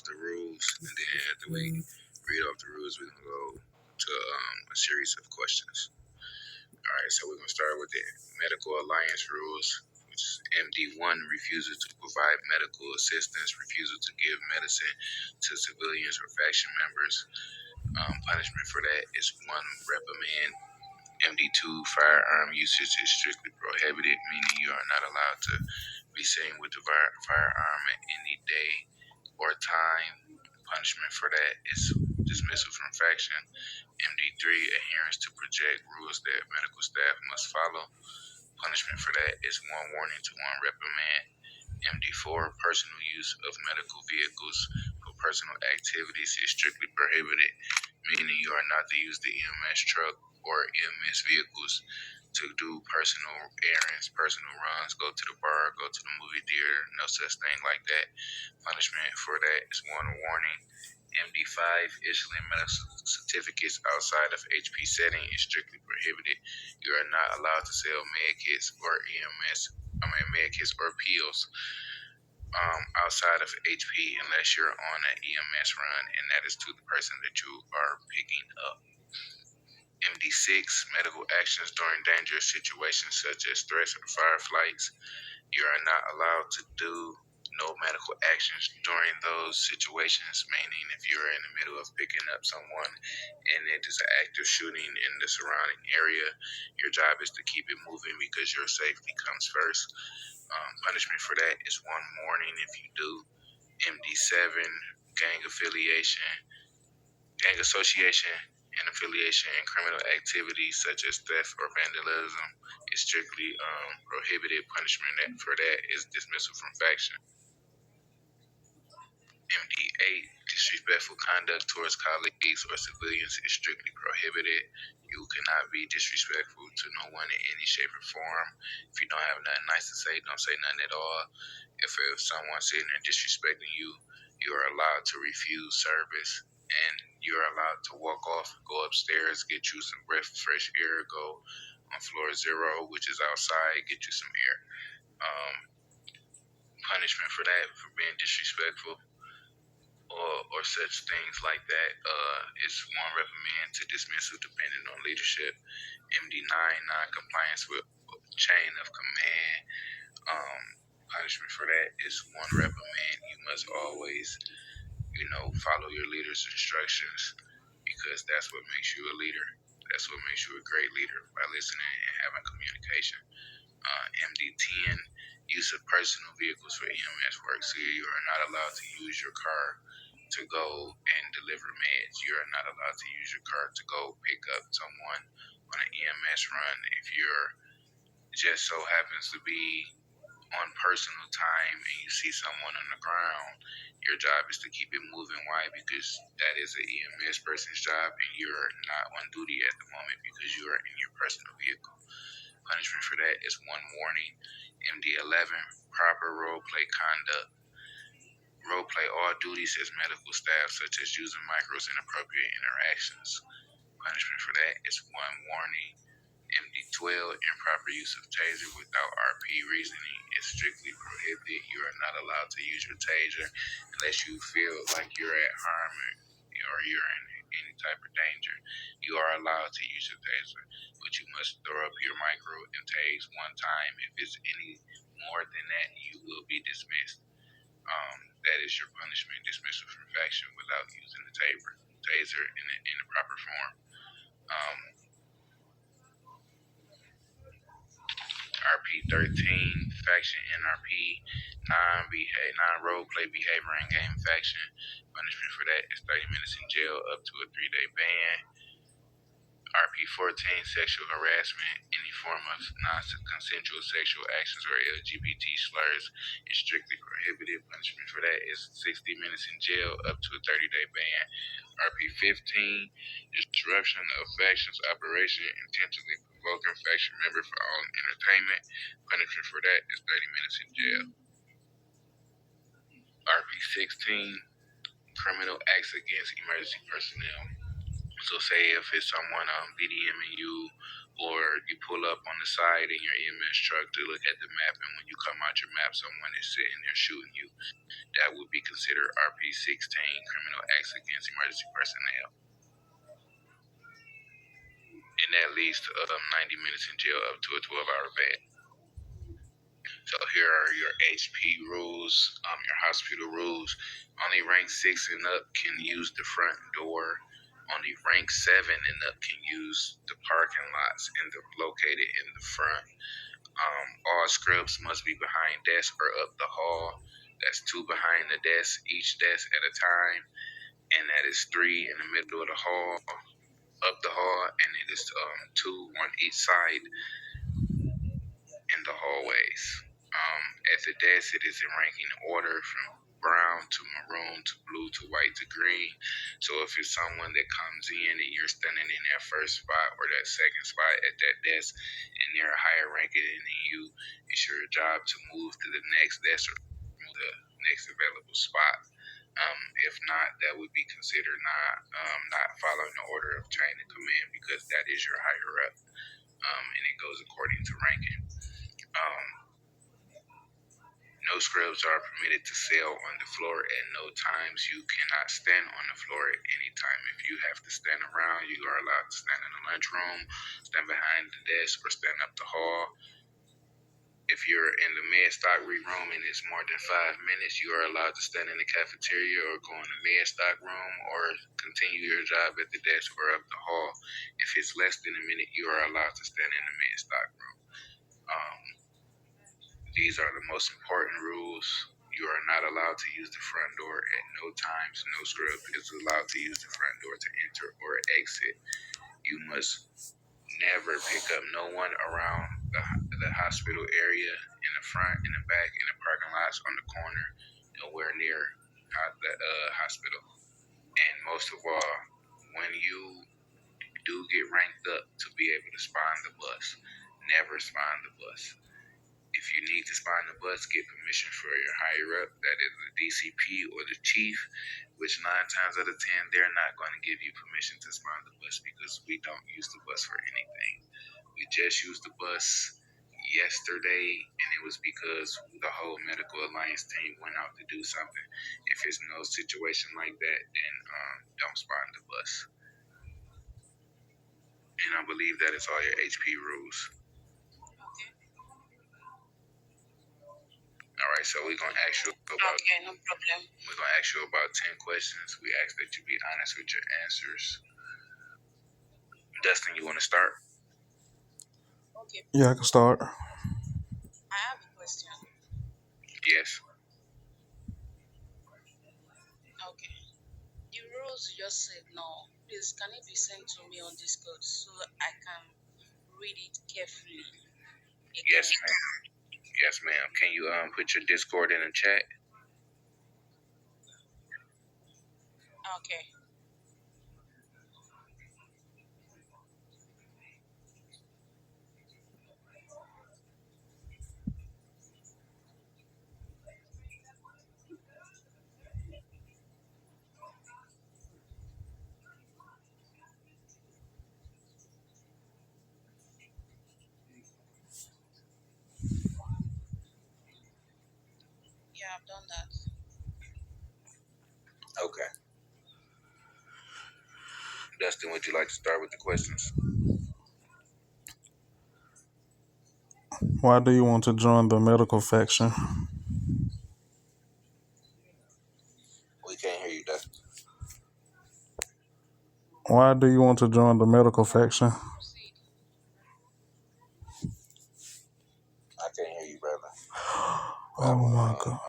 off the rules, and then after we read off the rules, we're gonna go to a series of questions. All right, so we're gonna start with the Medical Alliance rules, which is MD1: refusal to provide medical assistance, refusal to give medicine to civilians or faction members. Punishment for that is 1 reprimand. MD2: firearm usage is strictly prohibited, meaning you are not allowed to be seen with the firearm at any day or time. Punishment for that is dismissal from faction. MD3: adherence to project rules that medical staff must follow. Punishment for that is 1 warning to 1 reprimand. MD4: personal use of medical vehicles for personal activities is strictly prohibited, meaning you are not to use the EMS truck or EMS vehicles to do personal errands, personal runs, go to the bar, go to the movie theater, no such thing like that. Punishment for that is 1 warning. MD5: issuing medical certificates outside of HP setting is strictly prohibited. You are not allowed to sell med kits or med kits or pills outside of HP unless you're on an EMS run, and that is to the person that you are picking up. MD6: medical actions during dangerous situations such as threats or fireflights. You are not allowed to do no medical actions during those situations, meaning if you're in the middle of picking up someone and it is an active shooting in the surrounding area, your job is to keep it moving because your safety comes first. Punishment for that is 1 warning if you do. MD7: gang association and affiliation in criminal activities such as theft or vandalism is strictly prohibited. Punishment for that is dismissal from faction. MD8: disrespectful conduct towards colleagues or civilians is strictly prohibited. You cannot be disrespectful to no one in any shape or form. If you don't have nothing nice to say, don't say nothing at all. If someone's sitting there disrespecting you, you are allowed to refuse service, and you're allowed to walk off, go upstairs, get you some breath of fresh air, go on floor 0, which is outside, get you some air. Punishment for that, for being disrespectful or such things like that, is 1 reprimand to dismissal depending on leadership. MD9: non-compliance with chain of command. Punishment for that is 1 reprimand. You must always, follow your leader's instructions because that's what makes you a leader. That's what makes you a great leader, by listening and having communication. MD10: use of personal vehicles for EMS work. So you are not allowed to use your car to go and deliver meds. You are not allowed to use your car to go pick up someone on an EMS run. If you're just so happens to be on personal time and you see someone on the ground, your job is to keep it moving. Why? Because that is an EMS person's job and you're not on duty at the moment because you are in your personal vehicle. Punishment for that is 1 warning. MD11: proper role play conduct. Role play all duties as medical staff, such as using micros in appropriate interactions. Punishment for that is 1 warning. MD12: improper use of taser without RP reasoning is strictly prohibited. You are not allowed to use your taser unless you feel like you're at harm or you're in any type of danger. You are allowed to use your taser, but you must throw up your micro and tase 1 time. If it's any more than that, you will be dismissed. That is your punishment: dismissal from faction without using the taser in the proper form. RP13: faction NRP, non-role play behavior in game faction. Punishment for that is 30 minutes in jail up to a 3-day ban. RP14: sexual harassment, any form of non-consensual sexual actions or LGBT slurs is strictly prohibited. Punishment for that is 60 minutes in jail up to a 30-day ban. RP15: disruption of faction's operation, intentionally provoking faction member for own entertainment. Punishment for that is 30 minutes in jail. RP16: criminal acts against emergency personnel. So say if it's someone BDMing you, or you pull up on the side in your EMS truck to look at the map, and when you come out your map, someone is sitting there shooting you, that would be considered RP-16, criminal acts against emergency personnel, and that leads to 90 minutes in jail up to a 12-hour ban. So here are your HP rules, your hospital rules. Only rank 6 and up can use the front door. Only rank 7 and up can use the parking lots located in the front. All scripts must be behind desk or up the hall. That's 2 behind the desk, each desk at a time, and that is 3 in the middle of the hall, up the hall, and it is 2 on each side in the hallways. At the desk, it is in ranking order from brown to maroon to blue to white to green. So if it's someone that comes in and you're standing in that first spot or that second spot at that desk and they're higher ranking than you, it's your job to move to the next desk or the next available spot. If not, that would be considered not following the order of chain of command, because that is your higher up, and it goes according to ranking. No scrubs are permitted to sail on the floor at no times. You cannot stand on the floor at any time. If you have to stand around, you are allowed to stand in the lunchroom, stand behind the desk, or stand up the hall. If you're in the med-stock room and it's more than 5 minutes, you are allowed to stand in the cafeteria or go in the med-stock room or continue your job at the desk or up the hall. If it's less than a minute, you are allowed to stand in the med-stock room. These are the most important rules. You are not allowed to use the front door at no times. No scrub is allowed to use the front door to enter or exit. You must never pick up no one around the hospital area, in the front, in the back, in the parking lots, on the corner, nowhere near the hospital. And most of all, when you do get ranked up to be able to spawn the bus, never spawn the bus. If you need to spawn the bus, get permission for your higher up, that is the DCP or the chief, which 9 times out of 10, they're not going to give you permission to spawn the bus, because we don't use the bus for anything. We just used the bus yesterday, and it was because the whole Medical Alliance team went out to do something. If it's no situation like that, then don't spawn the bus. And I believe that is all your HP rules. All right, so we're gonna ask you about. Okay, no problem. We're gonna ask you about 10 questions. We ask that you be honest with your answers. Dustin, you want to start? Okay. Yeah, I can start. I have a question. Yes. Okay. The rules you just said now, please can it be sent to me on Discord so I can read it carefully again? Yes, ma'am. Yes, ma'am. Can you put your Discord in the chat? Okay. Yeah, I've done that. Okay. Dustin, would you like to start with the questions? Why do you want to join the medical faction? We can't hear you, Dustin. Why do you want to join the medical faction? Proceed. I can't hear you, brother. Oh my God.